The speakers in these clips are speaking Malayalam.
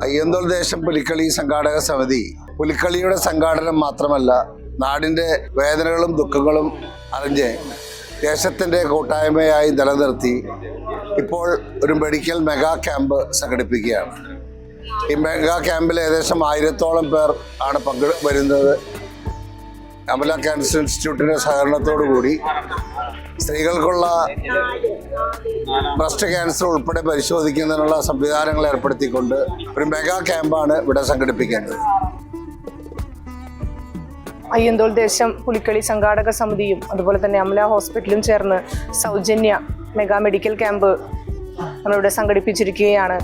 അയ്യന്തോൾ ദേശം പുലിക്കളി സംഘാടക സമിതി പുലിക്കളിയുടെ സംഘാടനം മാത്രമല്ല, നാടിൻ്റെ വേദനകളും ദുഃഖങ്ങളും അറിഞ്ഞ് ദേശത്തിൻ്റെ കൂട്ടായ്മയായി നിലനിർത്തി ഇപ്പോൾ ഒരു മെഡിക്കൽ മെഗാ ക്യാമ്പ് സംഘടിപ്പിക്കുകയാണ്. ഈ മെഗാ ക്യാമ്പിൽ ഏകദേശം 1000-ഓളം പേർ ആണ് വരുന്നത്. അമല ക്യാൻസർ ഇൻസ്റ്റിറ്റ്യൂട്ടിൻ്റെ സഹകരണത്തോടു കൂടി സ്ത്രീകൾക്കുള്ള ബ്രസ്റ്റ് ക്യാൻസർ ഉൾപ്പെടെ പരിശോധിക്കുന്നതിനുള്ള സംവിധാനങ്ങൾ ഏർപ്പെടുത്തിക്കൊണ്ട് ഒരു മെഗാ ക്യാമ്പാണ് ഇവിടെ സംഘടിപ്പിക്കുന്നത്. അയ്യന്തോൾ ദേശം പുലിക്കളി സംഘാടക സമിതിയും അതുപോലെ തന്നെ അമല ഹോസ്പിറ്റലും ചേർന്ന് സൗജന്യ മെഗാ മെഡിക്കൽ ക്യാമ്പ് നമ്മളിവിടെ സംഘടിപ്പിച്ചിരിക്കുകയാണ്.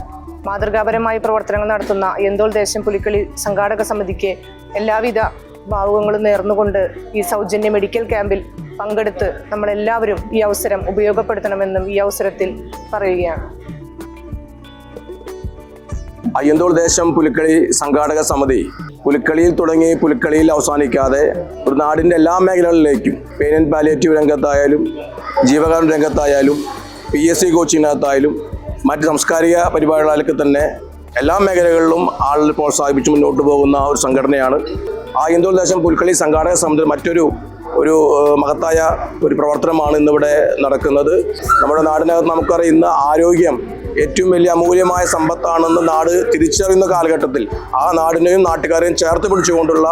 മാതൃകാപരമായ പ്രവർത്തനങ്ങൾ നടത്തുന്ന അയ്യന്തോൾ ദേശം പുലിക്കളി സംഘാടക സമിതിക്ക് എല്ലാവിധ ഭാവുകങ്ങളും നേർന്നുകൊണ്ട് ഈ സൗജന്യ മെഡിക്കൽ ക്യാമ്പിൽ പങ്കെടുത്ത് നമ്മളെല്ലാവരും ഈ അവസരം ഉപയോഗപ്പെടുത്തണമെന്നും ഈ അവസരത്തിൽ പറയുകയാണ്. അയ്യന്തോൾ ദേശം പുലിക്കളി സംഘാടക സമിതി പുലിക്കളിയിൽ തുടങ്ങി പുലിക്കളിയിൽ അവസാനിക്കാതെ ഒരു നാടിൻ്റെ എല്ലാ മേഖലകളിലേക്കും പെയിൻ ആൻഡ് പാലിയേറ്റീവ് രംഗത്തായാലും ജീവകാരുണ്യ രംഗത്തായാലും PSC കോച്ചിങ്ങിനകത്തായാലും മറ്റ് സാംസ്കാരിക പരിപാടികളിലൊക്കെ തന്നെ എല്ലാ മേഖലകളിലും ആളുകൾ പ്രോത്സാഹിപ്പിച്ച് മുന്നോട്ട് പോകുന്ന ഒരു സംഘടനയാണ്. അയ്യന്തോൾ ദേശം പുലിക്കളി സംഘാടക സമിതി മറ്റൊരു മഹത്തായ ഒരു പ്രവർത്തനമാണ് ഇന്നിവിടെ നടക്കുന്നത്. നമ്മുടെ നാടിനകത്ത് നമുക്കറിയാം, ഇന്ന് ആരോഗ്യം ഏറ്റവും വലിയ അമൂല്യമായ സമ്പത്താണെന്ന് നാട് തിരിച്ചറിയുന്ന കാലഘട്ടത്തിൽ ആ നാടിനെയും നാട്ടുകാരെയും ചേർത്ത് പിടിച്ചുകൊണ്ടുള്ള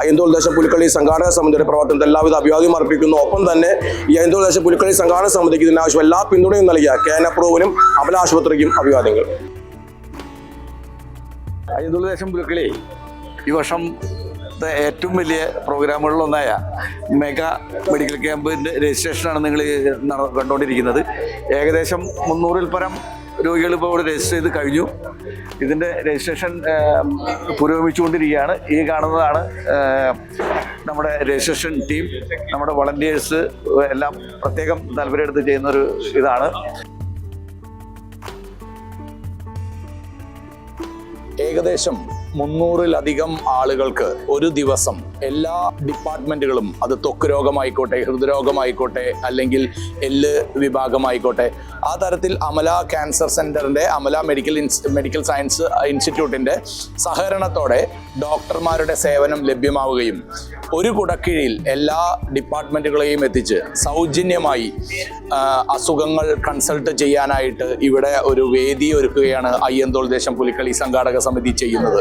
അയ്യന്തോൾ ദേശം പുലിക്കളി സംഘാടക സമിതിയുടെ പ്രവർത്തനത്തിൽ എല്ലാവിധ അഭിവാദ്യം അർപ്പിക്കുന്നു. ഒപ്പം തന്നെ ഈ അയ്യന്തോൾ ദേശം പുലിക്കളി സംഘാടക സമിതിക്ക് ഇതിനാവശ്യം എല്ലാ പിന്തുണയും നൽകിയ KN അപ്രൂവിനും അമല ആശുപത്രിക്കും അഭിവാദ്യങ്ങൾ. അയ്യന്തോൾ ദേശം പുലിക്കളി ഈ വർഷം ഏറ്റവും വലിയ പ്രോഗ്രാമുകളിലൊന്നായ മെഗാ മെഡിക്കൽ ക്യാമ്പിൻ്റെ രജിസ്ട്രേഷനാണ് നിങ്ങൾ കണ്ടുകൊണ്ടിരിക്കുന്നത്. ഏകദേശം 300-ൽ പരം രോഗികൾ ഇപ്പോൾ ഇവിടെ രജിസ്റ്റർ ചെയ്ത് കഴിഞ്ഞു. ഇതിൻ്റെ രജിസ്ട്രേഷൻ പുരോഗമിച്ചുകൊണ്ടിരിക്കുകയാണ്. ഈ കാണുന്നതാണ് നമ്മുടെ രജിസ്ട്രേഷൻ ടീം. നമ്മുടെ വളണ്ടിയേഴ്സ് എല്ലാം പ്രത്യേകം താല്പര്യമെടുത്ത് ചെയ്യുന്നൊരു ഇതാണ്. ഏകദേശം 300-ലധികം ആളുകൾക്ക് ഒരു ദിവസം എല്ലാ ഡിപ്പാർട്ട്മെൻറ്റുകളും, അത് ത്വക്ക് രോഗമായിക്കോട്ടെ, ഹൃദ്രോഗമായിക്കോട്ടെ, അല്ലെങ്കിൽ എല്ല് വിഭാഗമായിക്കോട്ടെ, ആ തരത്തിൽ അമല ക്യാൻസർ സെൻറ്ററിൻ്റെ അമല മെഡിക്കൽ സയൻസ് ഇൻസ്റ്റിറ്റ്യൂട്ടിൻ്റെ സഹകരണത്തോടെ ഡോക്ടർമാരുടെ സേവനം ലഭ്യമാവുകയും ഒരു കുടക്കീഴിൽ എല്ലാ ഡിപ്പാർട്ട്മെൻറ്റുകളെയും എത്തിച്ച് സൗജന്യമായി അസുഖങ്ങൾ കൺസൾട്ട് ചെയ്യാനായിട്ട് ഇവിടെ ഒരു വേദി ഒരുക്കുകയാണ് അയ്യന്തോൾ ദേശം പുലിക്കളി സംഘാടക സമിതി ചെയ്യുന്നത്.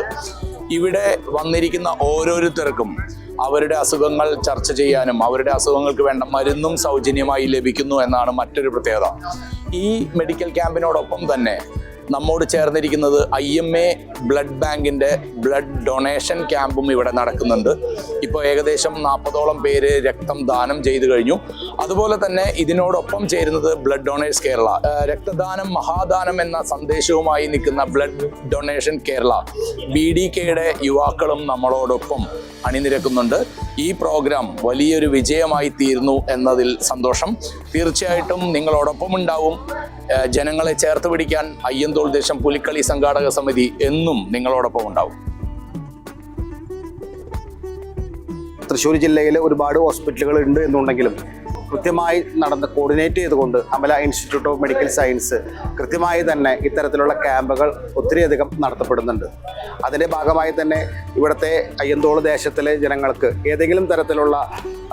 ഇവിടെ വന്നിരിക്കുന്ന ഓരോരുത്തർക്കും അവരുടെ അസുഖങ്ങൾ ചർച്ച ചെയ്യാനും അവരുടെ അസുഖങ്ങൾക്ക് വേണ്ട മരുന്നും സൗജന്യമായി ലഭിക്കുന്നു എന്നാണ് മറ്റൊരു പ്രത്യേകത. ഈ മെഡിക്കൽ ക്യാമ്പിനോടൊപ്പം തന്നെ നമ്മോട് ചേർന്നിരിക്കുന്നത് IMA ബ്ലഡ് ബാങ്കിൻ്റെ ബ്ലഡ് ഡൊണേഷൻ ക്യാമ്പും ഇവിടെ നടക്കുന്നുണ്ട്. ഇപ്പോൾ ഏകദേശം 40-ഓളം പേര് രക്തം ദാനം ചെയ്തു കഴിഞ്ഞു. അതുപോലെ തന്നെ ഇതിനോടൊപ്പം ചേരുന്നത് ബ്ലഡ് ഡൊണേഴ്സ് കേരള, രക്തദാനം മഹാദാനം എന്ന സന്ദേശവുമായി നിൽക്കുന്ന ബ്ലഡ് ഡൊണേഷൻ കേരള BDKയുടെ യുവാക്കളും നമ്മളോടൊപ്പം അണിനിരക്കുന്നുണ്ട്. ഈ പ്രോഗ്രാം വലിയൊരു വിജയമായി തീർന്നു എന്നതിൽ സന്തോഷം. തീർച്ചയായിട്ടും നിങ്ങളോടൊപ്പം ഉണ്ടാവും. ജനങ്ങളെ ചേർത്ത് പിടിക്കാൻ അയ്യന്തോൾ ദേശം പുലിക്കളി സംഘാടക സമിതി എന്നും നിങ്ങളോടൊപ്പം ഉണ്ടാവും. തൃശ്ശൂർ ജില്ലയിൽ ഒരുപാട് ഹോസ്പിറ്റലുകൾ ഉണ്ട് എന്നുണ്ടെങ്കിലും കൃത്യമായി കോർഡിനേറ്റ് ചെയ്തുകൊണ്ട് Amala institute of medical science കൃത്യമായി തന്നെ ഇത്തരത്തിലുള്ള ക്യാമ്പുകൾ ഒത്തിരിയധികം നടത്തപ്പെടുന്നുണ്ട്. അതിൻ്റെ ഭാഗമായി തന്നെ ഇവിടുത്തെ അയ്യന്തോൾ ദേശത്തിലെ ജനങ്ങൾക്ക് ഏതെങ്കിലും തരത്തിലുള്ള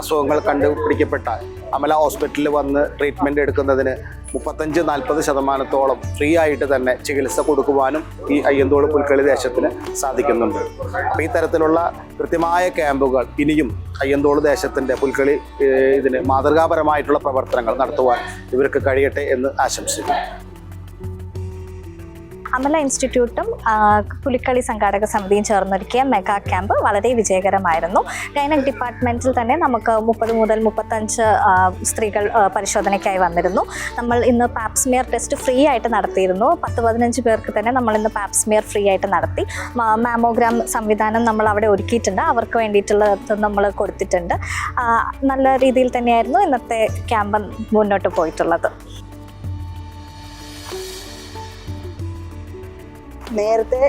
അസുഖങ്ങൾ കണ്ടുപിടിക്കപ്പെട്ടാൽ അമല ഹോസ്പിറ്റലിൽ വന്ന് ട്രീറ്റ്മെൻറ്റ് എടുക്കുന്നതിന് 35-40% ഫ്രീ ആയിട്ട് തന്നെ ചികിത്സ കൊടുക്കുവാനും ഈ അയ്യന്തോൾ പുലിക്കളി ദേശത്തിന് സാധിക്കുന്നുണ്ട്. അപ്പോൾ ഈ തരത്തിലുള്ള കൃത്യമായ ക്യാമ്പുകൾ ഇനിയും അയ്യന്തോൾ ദേശത്തിൻ്റെ പുലിക്കളി ഇതിന് മാതൃകാപരമായിട്ടുള്ള പ്രവർത്തനങ്ങൾ നടത്തുവാൻ ഇവർക്ക് കഴിയട്ടെ എന്ന് ആശംസിക്കുന്നു. അമല ഇൻസ്റ്റിറ്റ്യൂട്ടും പുലിക്കളി സംഘാടക സമിതിയും ചേർന്നൊരുക്കിയ മെഗാ ക്യാമ്പ് വളരെ വിജയകരമായിരുന്നു. ഗൈനക് ഡിപ്പാർട്ട്മെൻറ്റിൽ തന്നെ നമുക്ക് 30 മുതൽ 35 സ്ത്രീകൾ പരിശോധനയ്ക്കായി വന്നിരുന്നു. നമ്മൾ ഇന്ന് പാപ്സ്മിയർ ടെസ്റ്റ് ഫ്രീ ആയിട്ട് നടത്തിയിരുന്നു. 10-15 പേർക്ക് തന്നെ നമ്മൾ ഇന്ന് പാപ്സ്മിയർ ഫ്രീ ആയിട്ട് നടത്തി. മാമോഗ്രാം സംവിധാനം നമ്മൾ അവിടെ ഒരുക്കിയിട്ടുണ്ട്. അവർക്ക് വേണ്ടിയിട്ടുള്ളത് നമ്മൾ കൊടുത്തിട്ടുണ്ട്. നല്ല രീതിയിൽ തന്നെയായിരുന്നു ഇന്നത്തെ ക്യാമ്പ് മുന്നോട്ട് പോയിട്ടുള്ളത്. നേരത്തെ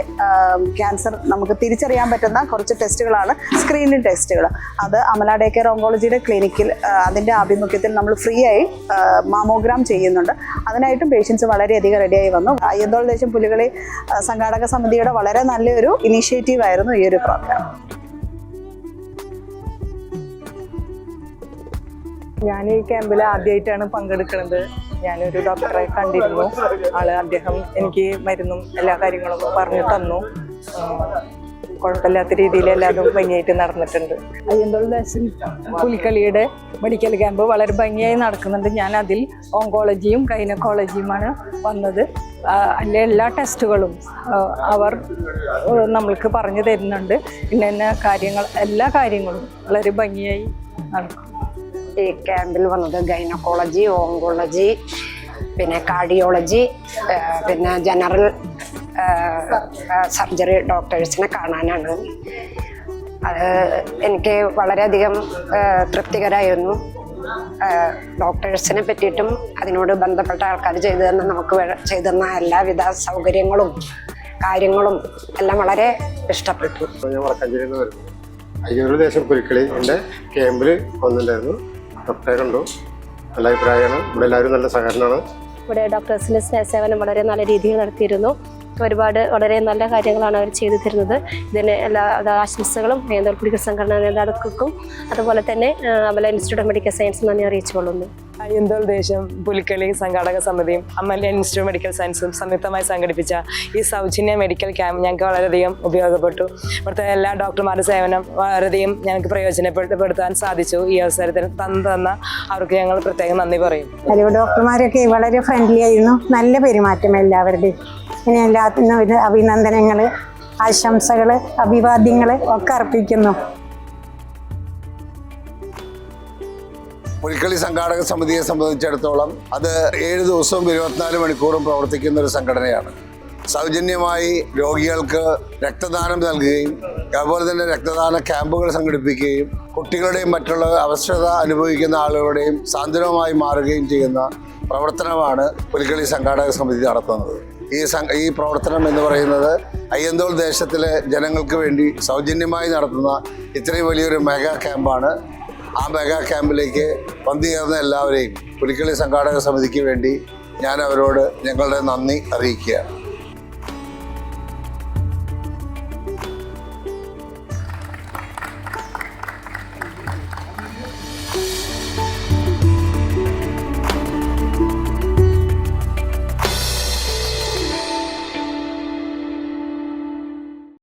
ക്യാൻസർ നമുക്ക് തിരിച്ചറിയാൻ പറ്റുന്ന കുറച്ച് ടെസ്റ്റുകളാണ് സ്ക്രീനിങ് ടെസ്റ്റുകൾ. അത് അമല ഡേ കെയർ ഓങ്കോളജിയുടെ ക്ലിനിക്കിൽ അതിൻ്റെ ആഭിമുഖ്യത്തിൽ നമ്മൾ ഫ്രീ ആയി മാമോഗ്രാം ചെയ്യുന്നുണ്ട്. അതിനായിട്ടും പേഷ്യൻസ് വളരെയധികം റെഡിയായി വന്നു. അയ്യന്തോൾ ദേശം പുലികളി സംഘാടക സമിതിയുടെ വളരെ നല്ലൊരു ഇനീഷ്യേറ്റീവ് ആയിരുന്നു ഈ ഒരു പ്രോഗ്രാം. ഞാൻ ഈ ക്യാമ്പിൽ ആദ്യമായിട്ടാണ് പങ്കെടുക്കുന്നത്. ഞാനൊരു ഡോക്ടറെ കണ്ടിരുന്നു. അദ്ദേഹം എനിക്ക് മരുന്നും എല്ലാ കാര്യങ്ങളും പറഞ്ഞു തന്നു. കുഴപ്പമില്ലാത്ത രീതിയിൽ എല്ലാതും ഭംഗിയായിട്ട് നടന്നിട്ടുണ്ട്. അയ്യന്തോൾ ദേശം പുലിക്കളിയുടെ മെഡിക്കൽ ക്യാമ്പ് വളരെ ഭംഗിയായി നടക്കുന്നുണ്ട്. ഞാൻ അതിൽ ഓങ്കോളജിയും ഗൈനക്കോളജിയുമാണ് വന്നത്. അതിലെ എല്ലാ ടെസ്റ്റുകളും അവർ നമ്മൾക്ക് പറഞ്ഞു തരുന്നുണ്ട്. ഇന്ന കാര്യങ്ങൾ എല്ലാ കാര്യങ്ങളും വളരെ ഭംഗിയായി നടക്കും. ഈ ക്യാമ്പിൽ വന്നത് ഗൈനക്കോളജി, ഓങ്കോളജി, പിന്നെ കാർഡിയോളജി, പിന്നെ ജനറൽ സർജറി ഡോക്ടേഴ്സിനെ കാണാനാണ്. അത് എനിക്ക് വളരെയധികം തൃപ്തികരമായിരുന്നു. ഡോക്ടേഴ്സിനെ പറ്റിയിട്ടും അതിനോട് ബന്ധപ്പെട്ട ആൾക്കാർ ചെയ്തു തന്ന എല്ലാവിധ സൗകര്യങ്ങളും കാര്യങ്ങളും എല്ലാം വളരെ ഇഷ്ടപ്പെട്ടു. ഞാൻ വടക്കാഞ്ചേരിയിൽ നിന്ന് വരുന്നു. അയ്യൂർ ദേശം പുലിക്കളി എൻ്റെ ക്യാമ്പിൽ വന്നിട്ടുണ്ടായിരുന്നു. ഡോക്ടറെ കണ്ടു. നല്ല അഭിപ്രായമാണ്. ഇവിടെ എല്ലാവരും നല്ല സഹകരണമാണ്. ഇവിടെ ഡോക്ടേഴ്സിൻ്റെ സേവനം വളരെ നല്ല രീതിയിൽ നടത്തിയിരുന്നു. വളരെ നല്ല കാര്യങ്ങളാണ് അവർ ചെയ്തു തരുന്നത്. ഇതിന് എല്ലാ ആശംസകളും അയ്യന്തോൾ പുലിക്കളി സംഘടനാ നേതാക്കൾക്കും അതുപോലെ തന്നെ Amala institute of medical science നന്ദി അറിയിച്ചുകൊള്ളുന്നു. അയ്യന്തോൾ ദേശം പുലിക്കളി സംഘാടക സമിതിയും അമല ഇൻസ്റ്റിറ്റ്യൂട്ട് ഓഫ് മെഡിക്കൽ സയൻസും സംയുക്തമായി സംഘടിപ്പിച്ച ഈ സൗജന്യ മെഡിക്കൽ ക്യാമ്പ് ഞങ്ങൾക്ക് വളരെയധികം ഉപയോഗപ്പെട്ടു. ഇവിടുത്തെ എല്ലാ ഡോക്ടർമാരുടെ സേവനം വളരെയധികം ഞങ്ങൾക്ക് പ്രയോജനപ്പെടുത്താൻ സാധിച്ചു. ഈ അവസരത്തിൽ തന്ന അവർക്ക് ഞങ്ങൾ പ്രത്യേകം നന്ദി പറയും. ഡോക്ടർമാരൊക്കെ വളരെ ഫ്രണ്ട്ലി ആയിരുന്നു. നല്ല പെരുമാറ്റം എല്ലാവരുടെയും. ഇനി എല്ലാത്തിനും അഭിനന്ദനങ്ങൾ, ആശംസകൾ, അഭിവാദ്യങ്ങൾ ഒക്കെ അർപ്പിക്കുന്നു. പുലിക്കളി സംഘാടക സമിതിയെ സംബന്ധിച്ചിടത്തോളം അത് 7 ദിവസവും 24 മണിക്കൂറും പ്രവർത്തിക്കുന്ന ഒരു സംഘടനയാണ്. സൗജന്യമായി രോഗികൾക്ക് രക്തദാനം നൽകുകയും അതുപോലെ തന്നെ രക്തദാന ക്യാമ്പുകൾ സംഘടിപ്പിക്കുകയും കുട്ടികളുടെയും മറ്റുള്ള അവശത അനുഭവിക്കുന്ന ആളുകളുടെയും സാന്ത്വനമായി മാറുകയും ചെയ്യുന്ന പ്രവർത്തനമാണ് പുലിക്കളി സംഘാടക സമിതി നടത്തുന്നത്. ഈ പ്രവർത്തനം എന്ന് പറയുന്നത് അയ്യന്തോൾ ദേശത്തിലെ ജനങ്ങൾക്ക് വേണ്ടി സൗജന്യമായി നടത്തുന്ന ഇത്രയും വലിയൊരു മെഗാ ക്യാമ്പാണ്. ആ മെഗാ ക്യാമ്പിലേക്ക് പങ്കുചേർന്ന എല്ലാവരെയും പുലിക്കളി സംഘാടക സമിതിക്ക് വേണ്ടി ഞാൻ അവരോട് ഞങ്ങളുടെ നന്ദി അറിയിക്കുകയാണ്.